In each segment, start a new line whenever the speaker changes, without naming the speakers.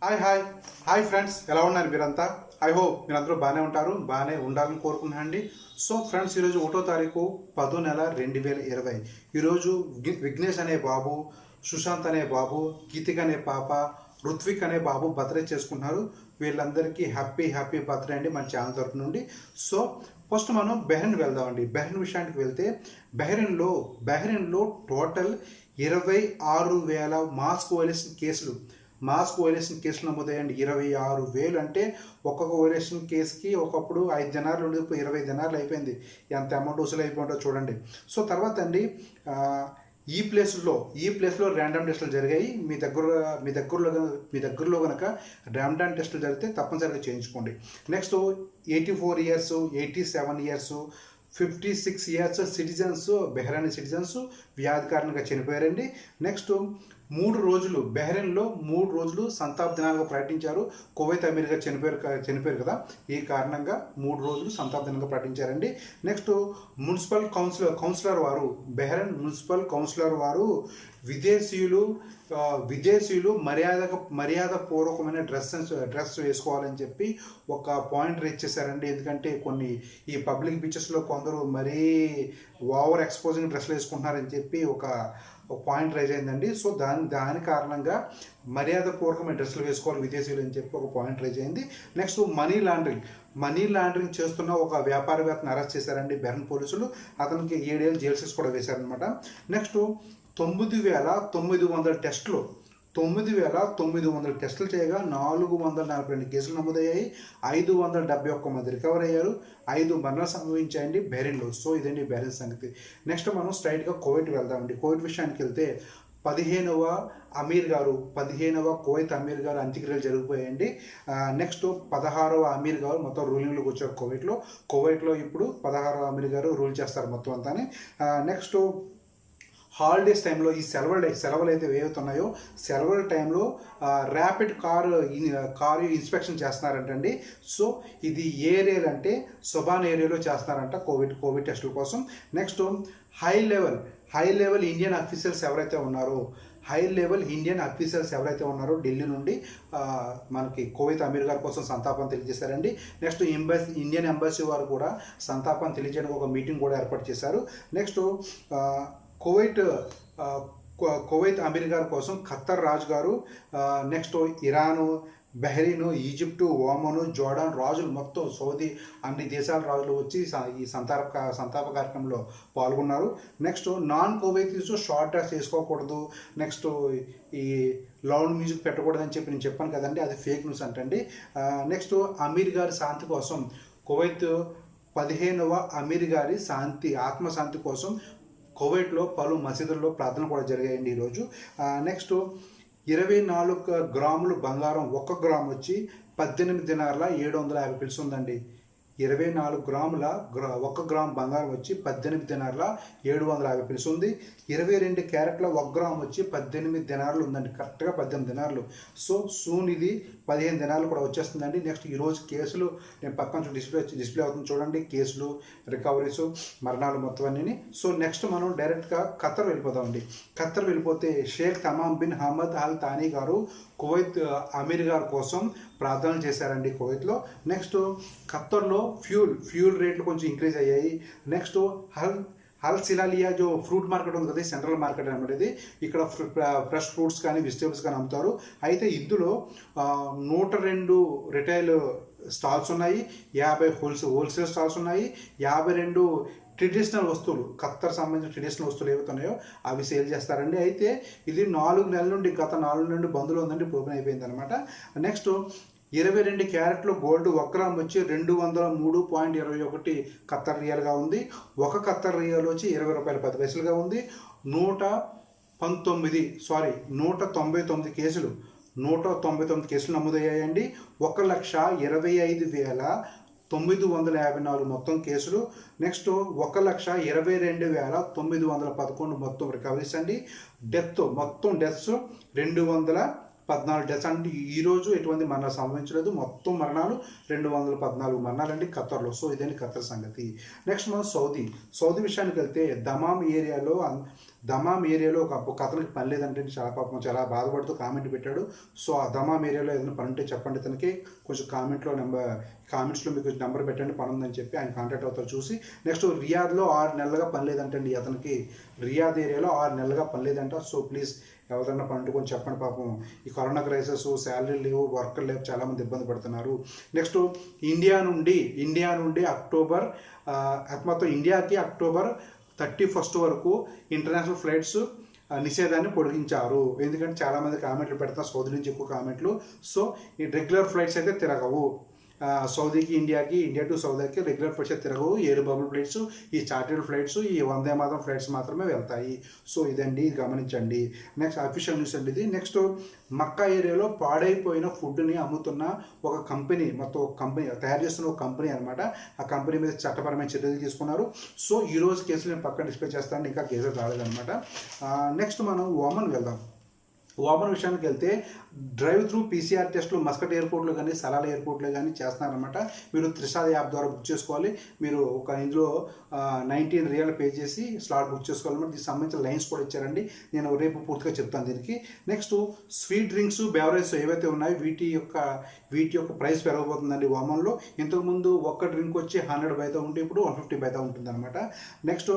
Hi friends, ఎలా ఉన్నారు మీరంతా? ఐ హోప్ మీరందరూ బాగానే ఉంటారు, బాగానే ఉండాలని కోరుకున్నానండి. సో ఫ్రెండ్స్, ఈరోజు 1వ తారీఖు 10వ నెల 2020. ఈరోజు విఘ్నేష్ అనే బాబు, సుశాంత్ అనే బాబు, గీతిక్ అనే పాప, రుత్విక్ అనే బాబు బర్త్డే చేసుకుంటున్నారు. వీళ్ళందరికీ హ్యాపీ బర్త్డే అండి మన ఛానల్ తరపు నుండి. సో ఫస్ట్ మనం బెహ్రెన్ వెళ్దామండి. బెహ్రెన్ విషయానికి వెళ్తే బెహ్రెన్లో టోటల్ 26,000 మాస్క్ వైలేషన్ కేసులు నమోదయ్యండి. 26,000 అంటే ఒక్కొక్క వైలేషన్ కేసుకి ఒకప్పుడు 5 దినాలు ఉండేది, ఇప్పుడు 20 దినాలు అయిపోయింది. ఎంత అమౌంట్ వసూలు అయిపోయిందో చూడండి. సో తర్వాత అండి, ఈ ప్లేస్లో ర్యాండమ్ టెస్టులు జరిగాయి. మీ దగ్గరలో కనుక ర్యాండమ్ టెస్టులు జరిగితే తప్పనిసరిగా చేయించుకోండి. Next 84 years, 87 years, 56 years Bahrain citizens వ్యాధి కారణంగా చనిపోయారండి. నెక్స్ట్ 3 రోజులు బెహ్రెన్లో 3 రోజులు సంతాప దినాలుగా ప్రకటించారు. కువైత్ అమీర్ గారు చనిపోయారు కదా, ఈ కారణంగా 3 రోజులు సంతాప దినంగా ప్రకటించారండి. నెక్స్ట్ మున్సిపల్ కౌన్సిలర్ వారు, బెహ్రెన్ మున్సిపల్ కౌన్సిలర్ వారు విదేశీయులు మర్యాదపూర్వకమైన డ్రెస్ వేసుకోవాలని చెప్పి ఒక పాయింట్ రేజ్ చేశారండి. ఎందుకంటే ఈ పబ్లిక్ బీచెస్లో కొందరు మరీ ఓవర్ ఎక్స్పోజింగ్ డ్రెస్లు వేసుకుంటున్నారని చెప్పి ఒక పాయింట్ రైజ్ అయిందండి. సో దాని కారణంగా మర్యాదపూర్వకమైన డ్రెస్సులు వేసుకోవాలి విదేశీయులు అని చెప్పి ఒక పాయింట్ రైజ్ అయింది. నెక్స్ట్ మనీ లాండరింగ్ చేస్తున్న ఒక వ్యాపారవేత్తను అరెస్ట్ చేశారండి బెహ్రెన్ పోలీసులు. అతనికి 7 ఏళ్ళు జైలు శిక్ష కూడా వేశారనమాట. నెక్స్ట్ 9,900 టెస్టులు చేయగా 442 కేసులు నమోదయ్యాయి. 571 మంది రికవర్ అయ్యారు. 5 మరణాలు సంభవించాయండి బెహ్రెన్లో. సో ఇదండి బెహ్రెన్ సంగతి. నెక్స్ట్ మనం స్ట్రైట్గా కువైట్ వెళ్దామండి. కువైట్ విషయానికి వెళ్తే 15వ కువైత్ అమీర్ గారు అంత్యక్రియలు జరిగిపోయాయండి. నెక్స్ట్ 16వ అమీర్ గారు మొత్తం రూలింగ్లోకి వచ్చారు కువైట్లో ఇప్పుడు 16వ అమీర్ గారు రూల్ చేస్తారు మొత్తం అంతానే. నెక్స్ట్ హాలిడేస్ టైంలో ఈ సెలవులు అయితే ఏవైతున్నాయో సెలవుల టైంలో ర్యాపిడ్ కారు ఇన్స్పెక్షన్ చేస్తున్నారంటండి. సో ఇది ఏ ఏరియాలు అంటే సొబాన్ ఏరియాలో చేస్తున్నారంట కోవిడ్ టెస్టుల కోసం. Next high level Indian officials ఎవరైతే ఉన్నారో ఢిల్లీ నుండి మనకి కువైత్ అమీర్ గారి కోసం సంతాపం తెలియజేశారండి. నెక్స్ట్ ఇండియన్ ఎంబసీ వారు కూడా సంతాపం తెలియజేయడానికి ఒక మీటింగ్ కూడా ఏర్పాటు చేశారు. నెక్స్ట్ కువైత్ అమీర్ గారి కోసం ఖత్తర్ రాజు గారు, next Iran, Bahrain, Egypt, Oman, Jordan రాజులు మొత్తం సౌదీ అన్ని దేశాల రాజులు వచ్చి ఈ సంతాప కార్యక్రమంలో పాల్గొన్నారు. నెక్స్ట్ నాన్ కువైతీస్ షార్ట్ డ్రెస్ వేసుకోకూడదు, నెక్స్ట్ ఈ లౌడ్ మ్యూజిక్ పెట్టకూడదు అని చెప్పి నేను చెప్పాను కదండి, అది ఫేక్ న్యూస్ అంటండి. నెక్స్ట్ అమీర్ గారి శాంతి కోసం కువైత్ 15వ అమీర్ గారి ఆత్మశాంతి కోసం కువైట్లో పలు మసీదుల్లో ప్రార్థనలు కూడా జరిగాయండి ఈరోజు. నెక్స్ట్ 24 గ్రాములు బంగారం, 1 గ్రామ్ వచ్చి 18 దినార్ల 750 పిలుస్తుందండి. 24 గ్రాముల 1 గ్రామ్ బంగారం వచ్చి 18 దినార్ల 750 పిలుస్తుంది. 22 క్యారెట్ల 1 గ్రామ్ వచ్చి 18 దినార్లు ఉందండి, కరెక్ట్గా 18 దినార్లు. సో సూన్ ఇది 15 దినాలు కూడా వచ్చేస్తుందండి. నెక్స్ట్ ఈరోజు కేసులు నేను పక్కన డిస్ప్లే అవుతుంది చూడండి, కేసులు, రికవరీస్, మరణాలు మొత్తం అన్నీ. సో నెక్స్ట్ మనం డైరెక్ట్గా ఖత్తర్ వెళ్ళిపోతామండి. ఖత్తర్ వెళ్ళిపోతే Sheikh Tamim bin Hamad Al Thani గారు కువైత్ అమీర్ గారి కోసం ప్రార్థనలు చేశారండి కువైత్లో. నెక్స్ట్ ఖత్తర్లో ఫ్యూల్ రేట్లు కొంచెం ఇంక్రీజ్ అయ్యాయి. నెక్స్ట్ హల్ సిలాలియా ఫ్రూట్ మార్కెట్ ఉంది కదా, సెంట్రల్ మార్కెట్ అనమాట ఇది. ఇక్కడ ఫ్రెష్ ఫ్రూట్స్ కానీ వెజిటేబుల్స్ కానీ అమ్ముతారు. అయితే ఇందులో 102 రిటైల్ స్టాల్స్ ఉన్నాయి, 50 హోల్సేల్ స్టాల్స్ ఉన్నాయి, 52 ట్రెడిషనల్ వస్తువులు, ఖత్తర్ సంబంధించిన ట్రెడిషనల్ వస్తువులు ఏవైతున్నాయో అవి సేల్ చేస్తారండి. అయితే ఇది 4 నెలల నుండి, గత 4 నెలల నుండి బంద్లో ఉందండి, ఇప్పుడు ఓపెన్ అయిపోయింది అనమాట. నెక్స్ట్ 22 క్యారెట్లు గోల్డ్ 1 గ్రామ్ వచ్చి 203.21 ఖత్తర్ రియల్గా ఉంది. 1 ఖత్తర్ రియల్ వచ్చి 20 రూపాయల 10 పైసలుగా ఉంది. 199 కేసులు నమోదయ్యాయండి. 1,25,954 మొత్తం కేసులు. నెక్స్ట్ 1,22,911 మొత్తం రికవరీస్ అండి. డెత్స్ 210 14 డెత్స్ అంటే ఈరోజు ఎటువంటి మరణాలు సంభవించలేదు. మొత్తం మరణాలు 214 మరణాలు అండి ఖత్తర్లో. సో ఇదండి ఖత్తర్ సంగతి. నెక్స్ట్ మనం సౌదీ విషయానికి వెళ్తే దమాం ఏరియాలో ఒక అతనికి పని లేదంటే చాలా బాధపడుతూ కామెంట్ పెట్టాడు. సో ఆ దమాం ఏరియాలో ఏదైనా పని ఉంటే చెప్పండి తనకి, కొంచెం కామెంట్స్లో మీకు నెంబర్ పెట్టండి, పని ఉందని చెప్పి ఆయన కాంటాక్ట్ అవుతారు చూసి. నెక్స్ట్ రియాద్లో 6 నెలలుగా పని లేదంటండి అతనికి, రియాద్ ఏరియాలో 6 నెలలుగా పని లేదంట. సో ప్లీజ్ ఎవరైనా పండుకొని చెప్పండి. పాపం ఈ కరోనా క్రైసిస్, శాలరీ లేవు, వర్కర్ లేవు, చాలామంది ఇబ్బంది పడుతున్నారు. నెక్స్ట్ ఇండియా నుండి అక్టోబర్ మొత్తం ఇండియాకి అక్టోబర్ 31 వరకు ఇంటర్నేషనల్ ఫ్లైట్స్ నిషేధాన్ని పొడిగించారు. ఎందుకంటే చాలామంది కామెంట్లు పెడతారు, సౌదీ నుంచి ఎక్కువ కామెంట్లు. సో ఈ రెగ్యులర్ ఫ్లైట్స్ అయితే తిరగవు, సౌదీకి ఇండియా టు సౌదీకి రెగ్యులర్ ఫ్లైట్స్ తిరగవు. ఎయిర్ బబుల్ ఫ్లైట్స్, ఈ చార్టర్డ్ ఫ్లైట్స్, ఈ వందే మాతరం ఫ్లైట్స్ మాత్రమే వెళ్తాయి. సో ఇదండి, ఇది గమనించండి. నెక్స్ట్ అఫీషియల్ న్యూస్ అండి ఇది. నెక్స్ట్ మక్కా ఏరియాలో పాడైపోయిన ఫుడ్ని అమ్ముతున్న ఒక కంపెనీ, తయారు చేస్తున్న ఒక కంపెనీ అనమాట. ఆ కంపెనీ మీద చట్టపరమైన చర్యలు తీసుకున్నారు. సో ఈరోజు కేసులు నేను పక్కన డిస్ప్లే చేస్తాను, ఇంకా కేసులు రాలేదనమాట. నెక్స్ట్ మనం ఓమన్ వెళ్దాం. ఓమన్ విషయానికి వెళ్తే డ్రైవ్ త్రూ పీసీఆర్ టెస్ట్లు మస్కట్ ఎయిర్పోర్ట్లో కానీ సలాల ఎయిర్పోర్ట్లో కానీ చేస్తున్నారనమాట. మీరు త్రిషాద్ యాప్ ద్వారా బుక్ చేసుకోవాలి. మీరు ఇందులో 19 రియాల్ పే చేసి స్లాట్ బుక్ చేసుకోవాలన్నమాట. దీనికి సంబంధించిన లైన్స్ కూడా ఇచ్చారండి, నేను రేపు పూర్తిగా చెప్తాను దీనికి. నెక్స్ట్ స్వీట్ డ్రింక్స్, బెవరేజెస్ ఏవైతే ఉన్నాయో వీటి యొక్క ప్రైస్ పెరగబోతుందండి ఓమన్లో. ఇంతకుముందు ఒక్క డ్రింక్ వచ్చి 100 బైతా ఉంటే ఇప్పుడు 150 బైతా ఉంటుంది అనమాట. నెక్స్ట్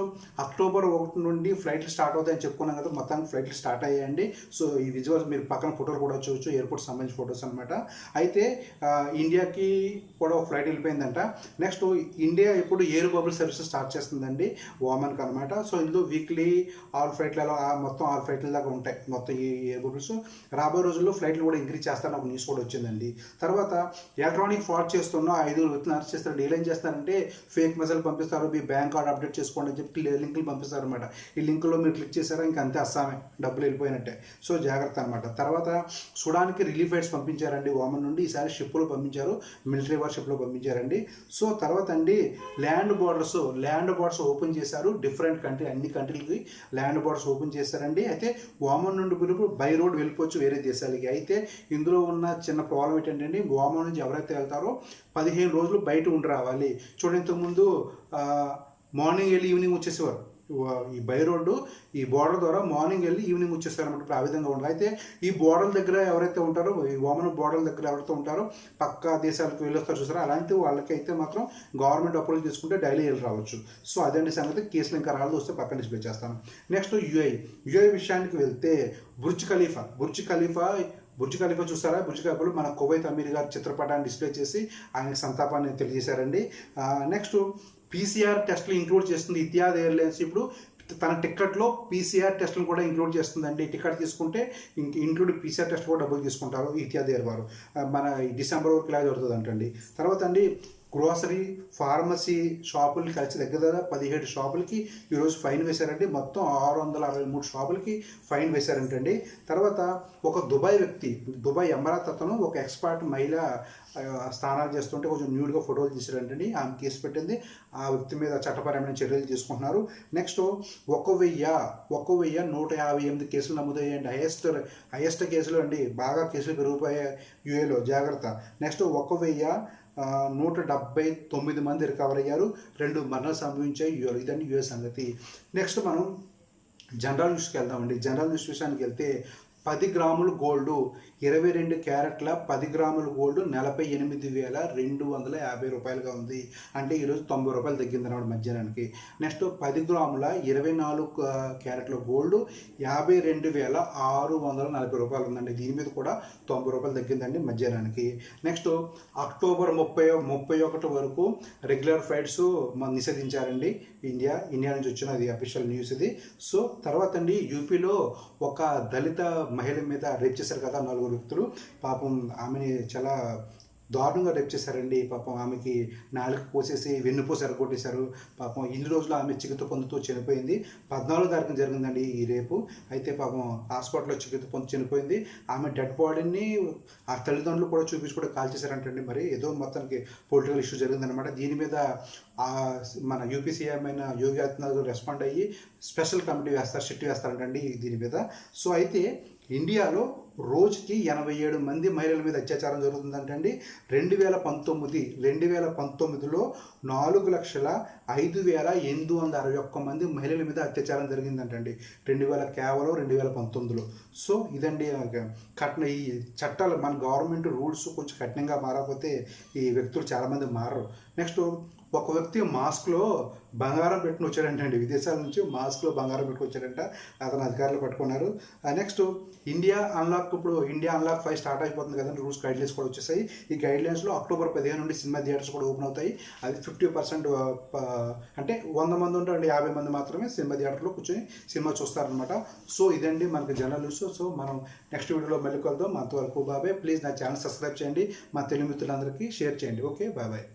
అక్టోబర్ 1 నుండి ఫ్లైట్లు స్టార్ట్ అవుతాయని చెప్పుకున్నాం కదా, మొత్తానికి ఫ్లైట్లు స్టార్ట్ అయ్యాయండి. సో ఈ విజువల్స్ మీరు పక్కన ఫోటోలు కూడా చూడొచ్చు, ఎయిర్పోర్ట్ సంబంధించిన ఫొటోస్ అనమాట. అయితే ఇండియాకి కూడా ఒక ఫ్లైట్ వెళ్ళిపోయిందంట. నెక్స్ట్ ఇండియా ఇప్పుడు ఎయిర్ బబుల్ సర్వీసెస్ స్టార్ట్ చేస్తుందండి ఓమన్కి అనమాట. సో ఇందులో వీక్లీ 6 ఫ్లైట్లలో మొత్తం 6 ఫ్లైట్ల దాకా ఉంటాయి మొత్తం ఈ ఎయిర్ బబుల్స్. రాబోయే రోజుల్లో ఫ్లైట్లు కూడా ఇంక్రీజ్ చేస్తారని ఒక న్యూస్ కూడా వచ్చిందండి. తర్వాత ఎలక్ట్రానిక్ ఫ్రాడ్ చేస్తున్న 5 వ్యక్తులను అరెస్ట్ చేస్తారు. డీల్ ఏం చేస్తారంటే ఫేక్ మెసేజ్ పంపిస్తారు, మీ బ్యాంక్ కార్డ్ అప్డేట్ చేసుకోండి అని చెప్పి లింకులు పంపిస్తారు అనమాట. ఈ లింకులో మీరు క్లిక్ చేశారా ఇంకా అంతే, అస్సామే, డబ్బులు వెళ్ళిపోయినట్టే. సో జాగ్రత్త అనమాట. తర్వాత సుడాన్కి రిలీఫ్ ఫైట్స్ పంపించారండి ఓమన్ నుండి. ఈసారి షిప్లో పంపించారు, మిలిటరీ వార్ షిప్లో పంపించారండి. సో తర్వాత అండి ల్యాండ్ బోర్డర్స్ ఓపెన్ చేశారు. డిఫరెంట్ కంట్రీ, అన్ని కంట్రీలకి ల్యాండ్ బోర్డర్స్ ఓపెన్ చేశారండి. అయితే ఓమన్ నుండి మీరు బై రోడ్ వెళ్ళిపోవచ్చు వేరే దేశాలకి. అయితే ఇందులో ఉన్న చిన్న ప్రాబ్లం ఏంటంటే ఓమన్ నుంచి ఎవరైతే వెళ్తారో 15 రోజులు బయట ఉండి రావాలి. చూడండి, ఇంతకుముందు మార్నింగ్ వెళ్ళి ఈవినింగ్ వచ్చేసేవారు. ఈ బై రోడ్డు, ఈ బోర్డర్ ద్వారా మార్నింగ్ వెళ్ళి ఈవినింగ్ వచ్చేస్తారనమాట. ఇప్పుడు ఆ విధంగా ఉండాలి. అయితే ఈ బోర్డర్ దగ్గర ఎవరైతే ఉంటారో, ఈ ఓమన్ బోర్డర్ దగ్గర ఎవరైతే ఉంటారో పక్క దేశాలకు వెళ్ళొస్తారు చూసారా, అలాంటి వాళ్ళకైతే మాత్రం గవర్నమెంట్ అప్రూవల్ తీసుకుంటే డైలీ వెళ్ళి రావచ్చు. సో అదండి సంగతి. కేసులు ఇంకా రాళ్ళు వస్తే పక్కన డిస్ప్లే చేస్తాను. నెక్స్ట్ యుఏ విషయానికి వెళ్తే బుర్జ్ ఖలీఫా చూసారా? బుర్జ్ ఖలీఫాలో మన కువైత్ అమీర్ గారి చిత్రపటాన్ని డిస్ప్లే చేసి ఆయనకు సంతాపాన్ని తెలియజేశారండి. నెక్స్ట్ పీసీఆర్ టెస్ట్లు ఇంక్లూడ్ చేస్తుంది ఇతిహాద్ ఎయిర్లైన్స్. ఇప్పుడు తన టికెట్లో పీసీఆర్ టెస్ట్లను కూడా ఇంక్లూడ్ చేస్తుందండి. టికెట్ తీసుకుంటే ఇంక్లూడ్ పీసీఆర్ టెస్ట్ కూడా డబ్బులు తీసుకుంటారు ఇతిహాద్ ఎయిర్ వారు. మన డిసెంబర్ వరకు ఇలా జరుగుతుంది అంటండి. తర్వాత అండి గ్రోసరీ, ఫార్మసీ షాపులు కలిసి దగ్గర 17 షాపులకి ఈరోజు ఫైన్ వేశారండి. మొత్తం 663 షాపులకి ఫైన్ వేశారంటండి. తర్వాత ఒక దుబాయ్ ఎమరాత్ అతను ఒక ఎక్స్పర్ట్ మహిళ స్నానాలు చేస్తుంటే కొంచెం న్యూడ్గా ఫోటోలు తీసారంటండి. ఆమె కేసు పెట్టింది. ఆ వ్యక్తి మీద చట్టపరమైన చర్యలు తీసుకుంటున్నారు. నెక్స్ట్ 1,158 కేసులు నమోదయ్యాయండి. హైయెస్ట్ కేసులు అండి. బాగా కేసులు పెరిగిపోయాయి యూఏలో, జాగ్రత్త. నెక్స్ట్ 1,179 మంది రికవర్ అయ్యారు. 2 మరణాలు సంభవించాయి. ఇదండి యూఎస్ సంగతి. నెక్స్ట్ మనం జనరల్ న్యూస్కి వెళ్దామండి. జనరల్ న్యూస్ విషయానికి వెళ్తే 10 గ్రాములు గోల్డు, 22 క్యారెట్ల 10 గ్రాముల గోల్డ్ 48,250 రూపాయలుగా ఉంది. అంటే ఈరోజు 90 రూపాయలు తగ్గింది అన్నమాట మధ్యాహ్నానికి. నెక్స్ట్ 10 గ్రాముల 24 క్యారెట్ల గోల్డ్ 52,640 రూపాయలు ఉందండి. దీని మీద కూడా 90 రూపాయలు తగ్గిందండి మధ్యాహ్నానికి. నెక్స్ట్ అక్టోబర్ 31 వరకు రెగ్యులర్ ఫ్లైట్స్ నిషేధించారండి. ఇండియా నుంచి వచ్చినది అఫీషియల్ న్యూస్ ఇది. సో తర్వాత అండి యూపీలో ఒక దళిత మహిళ మీద రేప్ చేశారు కదా 4 వ్యక్తులు. పాపం ఆమెని చాలా దారుణంగా రేప్ చేశారండి. పాపం ఆమెకి నాలుక కోసేసి వెన్నుపూస ఎరగొట్టేశారు. పాపం ఇన్ని రోజులు ఆమె చికిత్స పొందుతూ చనిపోయింది. 14వ తారీఖున జరిగిందండి ఈ రేపు. అయితే పాపం హాస్పిటల్లో చికిత్స పొంది చనిపోయింది. ఆమె డెడ్ బాడీని ఆ తల్లిదండ్రులు కూడా చూపించి కూడా కాల్ చేశారంటండి. మరి ఏదో మొత్తానికి పొలిటికల్ ఇష్యూ జరిగిందనమాట. దీని మీద మన యూపీ సీఎం అయిన యోగి ఆదిత్యనాథ్ రెస్పాండ్ అయ్యి స్పెషల్ కమిటీ సిట్ వేస్తారంటండి దీని మీద. సో అయితే ఇండియాలో రోజుకి 87 మంది మహిళల మీద అత్యాచారం జరుగుతుందంటండి. 2019లో 4,05,861 మంది మహిళల మీద అత్యాచారం జరిగిందంటండి. కేవలం 2019లో. సో ఇదండి ఈ చట్టాలు మన గవర్నమెంట్ రూల్స్ కొంచెం కఠినంగా మారకపోతే ఈ వ్యక్తులు చాలామంది మారరు. నెక్స్ట్ ఒక వ్యక్తి మాస్క్లో బంగారం పెట్టుకుని వచ్చాడంటండి. విదేశాల నుంచి మాస్క్లో బంగారం పెట్టుకు వచ్చాడంట. అతను అధికారులు పట్టుకున్నారు. నెక్స్ట్ ఇండియా అన్లాక్ 5 స్టార్ట్ అయిపోతుంది కదండి. రూల్స్ గైడ్లైన్స్ కూడా వచ్చేసాయి. ఈ గైడ్లైన్స్లో అక్టోబర్ 15 నుండి సినిమా థియేటర్స్ కూడా ఓపెన్ అవుతాయి. అది 50% అంటే 100 మంది ఉంటారండి, 50 మంది మాత్రమే సినిమా థియేటర్లో కూర్చొని సినిమా చూస్తారనమాట. సో ఇదండి మనకి జనరల్ న్యూస్. సో మనం నెక్స్ట్ వీడియోలో మళ్ళీ కలుద్దాం. అంతవరకు బాబాయ్. ప్లీజ్ నా ఛానల్ సబ్స్క్రైబ్ చేయండి. మా తెలుగు మిత్రులందరికీ షేర్ చేయండి. ఓకే, బాబాయ్.